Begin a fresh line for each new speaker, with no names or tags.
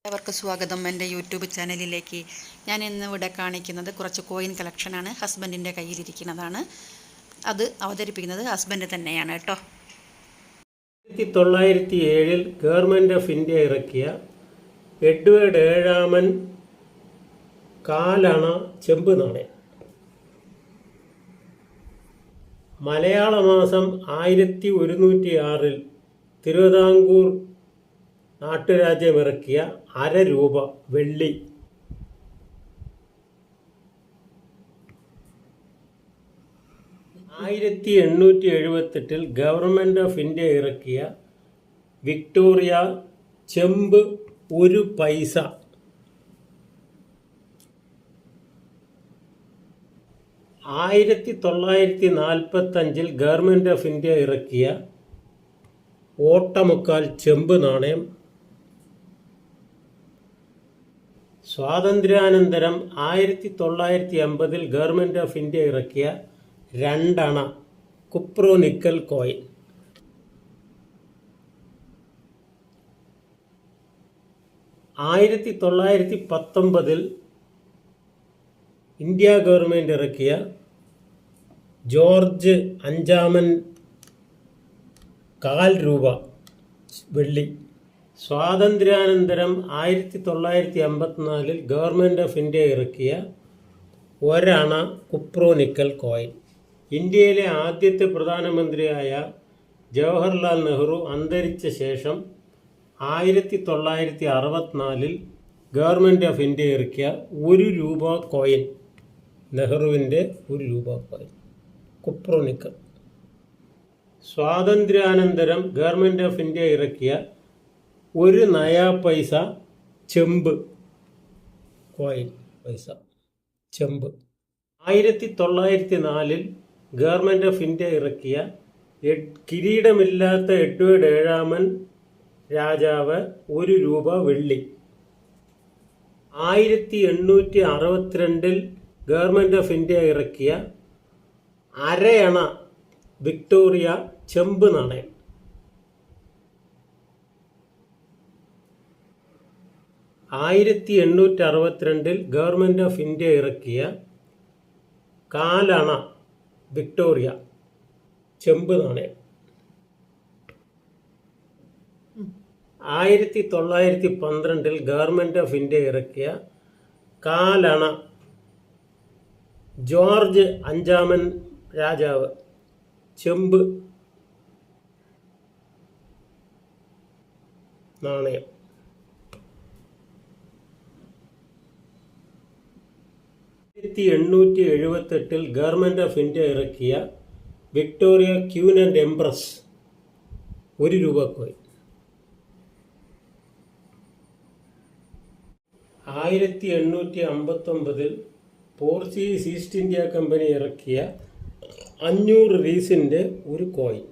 എല്ലാവർക്കും സ്വാഗതം എൻ്റെ യൂട്യൂബ് ചാനലിലേക്ക്. ഞാൻ ഇന്ന് ഇവിടെ കാണിക്കുന്നത് കുറച്ച് കോയിൻ കളക്ഷനാണ്. ഹസ്ബൻഡിൻ്റെ കയ്യിലിരിക്കുന്നതാണ്. അത് അവതരിപ്പിക്കുന്നത് ഹസ്ബൻഡ് തന്നെയാണ് കേട്ടോ.
1907 ഗവൺമെൻറ് ഓഫ് ഇന്ത്യ ഇറക്കിയ എഡ്വേർഡ് ഏഴാമൻ കാലണ ചെമ്പ് നാണയം. മലയാള മാസം 1106 തിരുവിതാംകൂർ നാട്ടുരാജ്യം ഇറക്കിയ ₹1 വെള്ളി. 1878 ഗവൺമെൻറ് ഓഫ് ഇന്ത്യ ഇറക്കിയ വിക്ടോറിയ ചെമ്പ് 1 പൈസ. 1945 ഗവൺമെൻറ് ഓഫ് ഇന്ത്യ ഇറക്കിയ ഓട്ടമുക്കാൽ ചെമ്പ് നാണയം. സ്വാതന്ത്ര്യാനന്തരം 1950 ഗവൺമെൻറ് ഓഫ് ഇന്ത്യ ഇറക്കിയ 2 അണ കുപ്രോനിക്കൽ കോയിൻ. 1919 ഇന്ത്യ ഗവൺമെൻറ് ഇറക്കിയ ജോർജ് അഞ്ചാമൻ ₹1 വെള്ളി. സ്വാതന്ത്ര്യാനന്തരം 1954 ഗവൺമെൻറ് ഓഫ് ഇന്ത്യ ഇറക്കിയ 1 അണ കുപ്രോനിക്കൽ കോയിൻ. ഇന്ത്യയിലെ ആദ്യത്തെ പ്രധാനമന്ത്രിയായ ജവഹർലാൽ നെഹ്റു അന്തരിച്ച ശേഷം 1964 ഗവൺമെൻറ് ഓഫ് ഇന്ത്യ ഇറക്കിയ ₹1 കോയിൻ. നെഹ്റുവിൻ്റെ ₹1 കോയിൻ കുപ്രോനിക്കൽ. സ്വാതന്ത്ര്യാനന്തരം ഗവൺമെൻറ് ഓഫ് ഇന്ത്യ ഇറക്കിയ 1 നയാ പൈസ ചെമ്പ് കോയിൻ പൈസ ചെമ്പ്. 1904 ഗവൺമെൻറ് ഓഫ് ഇന്ത്യ ഇറക്കിയ കിരീടമില്ലാത്ത എഡ്വേർഡ് ഏഴാമൻ രാജാവ് ₹1 വെള്ളി. 1862 ഗവൺമെൻറ് ഓഫ് ഇന്ത്യ ഇറക്കിയ ½ അണ വിക്ടോറിയ ചെമ്പ് നാണയം. 1862 ഗവൺമെൻറ് ഓഫ് ഇന്ത്യ ഇറക്കിയ 4 അണ വിക്ടോറിയ ചെമ്പ് നാണയം. 1912 ഗവൺമെൻറ് ഓഫ് ഇന്ത്യ ഇറക്കിയ 4 അണ ജോർജ് അഞ്ചാമൻ രാജാവ് ചെമ്പ് നാണയം. 1878 ഗവൺമെൻറ് ഓഫ് ഇന്ത്യ ഇറക്കിയ Victoria queen and empress ₹1 coin. 1859 Portuguese east India company ഇറക്കിയ 500 റീസിൻ്റെ 1 കോയിൻ.